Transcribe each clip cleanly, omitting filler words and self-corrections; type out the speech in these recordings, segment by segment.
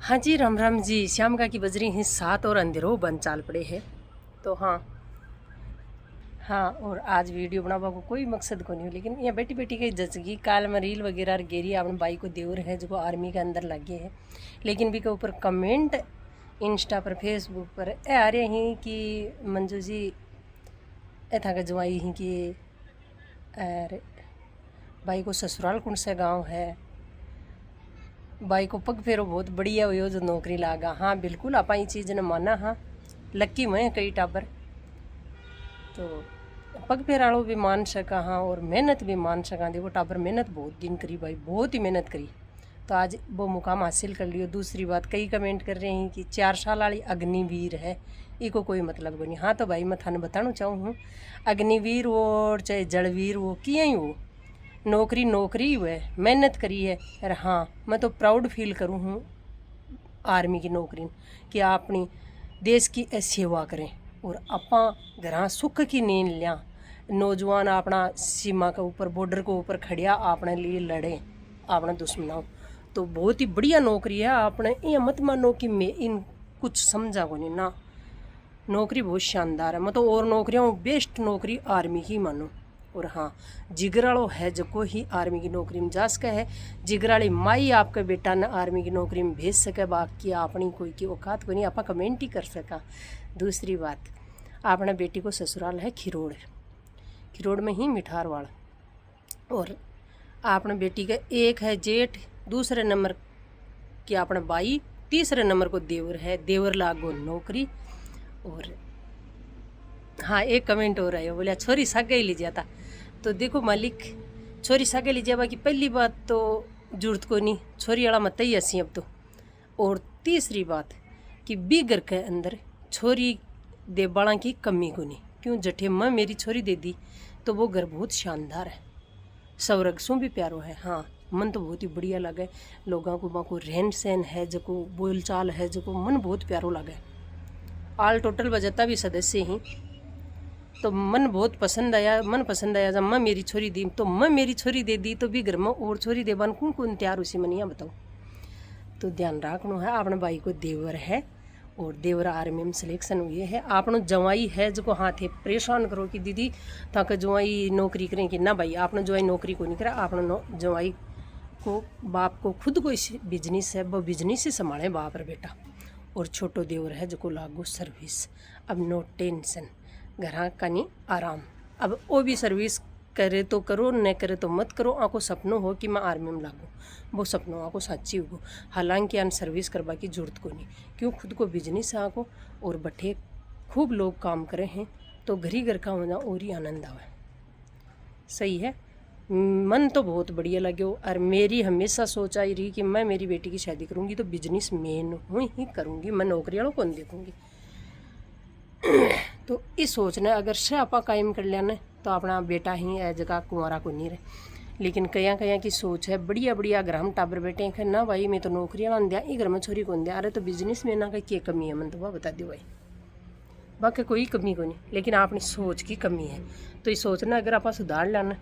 हाँ जी, राम राम जी। श्याम का की बजरी ही 7 और अंधेरो बंद चाल पड़े है। तो हाँ और आज वीडियो बनावा को कोई मकसद को नहीं हो, लेकिन यहाँ बैठी बैठी कहीं जचगी काल में रील वगैरह गेरी अपने भाई को देवर है जो आर्मी के अंदर लगे है। लेकिन भी के ऊपर कमेंट इंस्टा पर फेसबुक पर ए आ रहे हैं कि मंजू जी ए था का जवाई ही कि अरे भाई को ससुराल कौन सा गाँव है, भाई को पग फेरो बहुत बढ़िया हो जो नौकरी लागा। हाँ बिल्कुल आप ये चीज़ ने माना। हाँ लक्की मैं कई टाबर तो पग फेराड़ो भी मान सका। हाँ और मेहनत भी मान सका। देखो टाबर मेहनत बहुत दिन करी भाई, बहुत ही मेहनत करी तो आज वो मुकाम हासिल कर लियो। दूसरी बात कई कमेंट कर रहे हैं कि 4 साल वाली अग्निवीर है, इको कोई मतलब को नहीं। हाँ तो भाई मैं थाने बताना चाहूँ हूँ अग्निवीर वो और चाहे जड़वीर वो किए ही वो नौकरी नौकरी हुए मेहनत करी है। और हाँ मैं तो प्राउड फील करूँ हूँ आर्मी की नौकरी कि आप अपनी देश की सेवा करें और अपा घर सुख की नींद लिया। नौजवान अपना सीमा के ऊपर बॉर्डर के ऊपर खड़िया अपने लिए लड़े अपने दुश्मनों, तो बहुत ही बढ़िया नौकरी है। आपने ये मत मानो कि मैं इन कुछ समझा को नहीं ना, नौकरी बहुत शानदार है। मैं तो और नौकरियाँ बेस्ट नौकरी आर्मी की मानो। और हाँ जिगराड़ो है जो को ही आर्मी की नौकरी में जा सके है। जिगराड़ी माई आपके बेटा ने आर्मी की नौकरी में भेज सके, बाकी अपनी कोई की औकात को नहीं आप कमेंट ही कर सका। दूसरी बात आपने बेटी को ससुराल है खिरोड़, खिरोड़ में ही मिठारवाड़, और आपने बेटी का एक है जेठ, दूसरे नंबर की आपने बाई, तीसरे नंबर को देवर है, देवर लागो नौकरी। और हाँ एक कमेंट हो रहा है बोलिया छोरी सागे ही लीजिए था। तो देखो मालिक छोरी सागे लीजिए बाकी पहली बात तो जरूरत को नहीं, छोरी वाला मत ही हसी अब तो। और तीसरी बात कि बी घर के अंदर छोरी दे बाड़ा की कमी को नहीं, क्यों जठे मैं मेरी छोरी दे दी तो वो घर बहुत शानदार है, स्वर्ग सु भी प्यारो है। हाँ मन तो बहुत ही बढ़िया लगे, लोगों को वहाँ को रहन सहन है जो को बोल चाल है जो को मन बहुत प्यारो लगे। आल टोटल बजता भी सदस्य ही तो मन बहुत पसंद आया, मन पसंद आया। जब मैं मेरी छोरी दी तो मैं मेरी छोरी दे दी तो भी घर में और छोरी दे बन कौन कौन तैयार उसी मनिया बताओ। तो ध्यान रखना है अपने भाई को देवर है और देवर आर्मी में सिलेक्शन हुई है। आपनो जवाई है जो हाथ है परेशान करो कि दीदी ताकि जवाई नौकरी करें कि ना भाई आपने जवाई नौकरी को नहीं करा। आपने जवाई को बाप को खुद को बिजनेस है वो बिजनेस ही संभाले बाप और बेटा। और छोटो देवर है जो को लागू सर्विस, अब नो टेंशन घर का नहीं आराम। अब वो भी सर्विस करे तो करो न करे तो मत करो। आको सपनों हो कि मैं आर्मी में लागू, वो सपनों आको साची हो। हालांकि आन सर्विस करवा की जरूरत को नहीं, क्यों खुद को बिजनेस है आको और बठे खूब लोग काम करे हैं तो घर ही घर का होना और ही आनंद आवे। सही है, मन तो बहुत बढ़िया लगे। और मेरी हमेशा सोच आई रही कि मैं मेरी बेटी की शादी करूँगी तो बिजनेस मैन हूँ ही करूँगी, मैं नौकरी वालों को नहीं देखूँगी। तो इस सोचना अगर से आपा कायम कर लिया ना तो अपना बेटा ही है जगह कुंवारा को नहीं रहे। लेकिन कया कया की सोच है बढ़िया बढ़िया अगर हम टाबर बैठे हैं ना भाई मैं तो नौकरी वाला दिया ये घर में छोरी को दिया, अरे तो बिजनेस में ना क्या कमी है मन तो वह बता दो भाई, बाकी कोई कमी को नहीं, लेकिन अपनी सोच की कमी है। तो ये सोचना अगर आप सुधार लाना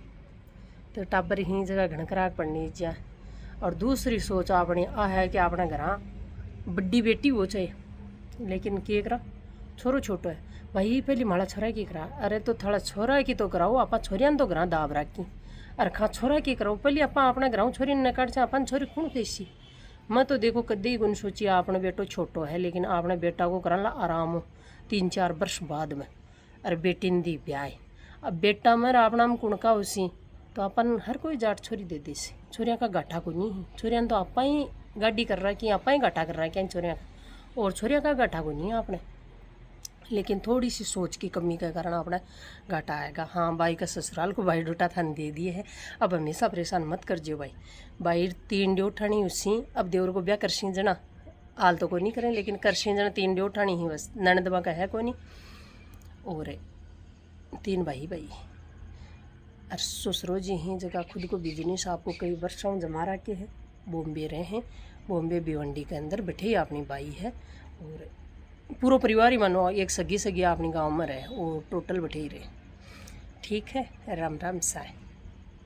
तो टाबर ही जगह घनकराक पड़नी चाहिए। और दूसरी सोच अपनी आ है कि अपना घर बड्डी बेटी हो चाहे, लेकिन के करा छोरो छोटो है भाई पहली माड़ा छोरा की करा, अरे तो थोड़ा छोरा की तो कराओ आप छोरिया तो घर दाब राखी। अरे खा छोरा की कराओ पहले आप अपना घर छोरी न काट से अपन छोरी कौन कैसी। मैं तो देखो कदे ही गुन सोची आपने बेटो छोटो है लेकिन आपने बेटा को करा ला आराम हो 3-4 वर्ष बाद में। अरे बेटी ने दी ब्याह, अब बेटा मेरा अपना में कुणका उसी तो अपन हर कोई जाट छोरी दे दी सी। छोरिया का घाटा को नहीं, छोरिया तो आप ही गाड़ी कर रहा है कि आप ही घाटा कर रहा है क्या छोरिया का, और छोरिया का घाटा को नहीं आपने। लेकिन थोड़ी सी सोच की कमी के कारण अपना घाटा आएगा। हाँ भाई का ससुराल को भाई डोटा थान दे दिए है, अब हमेशा परेशान मत कर जियो भाई। भाई 3 ड्यो उठानी उसी, अब देवर को ब्याह करसी जना आल तो कोई नहीं करें लेकिन करसी जना 3 ड्यो उठानी ही बस, ननदबा का है कोई नहीं। और 3 भाई भाई और ससुरो जी हैं जगह खुद को बिजनेस आपको कई वर्षों जमा रखे है, बॉम्बे रहे हैं, बॉम्बे भिवंडी के अंदर बैठे ही अपनी बाई है। और पूरा परिवार ही मानो एक सगी सगी अपनी गांव में रहे और टोटल बैठे ही रहे। ठीक है, राम राम साय।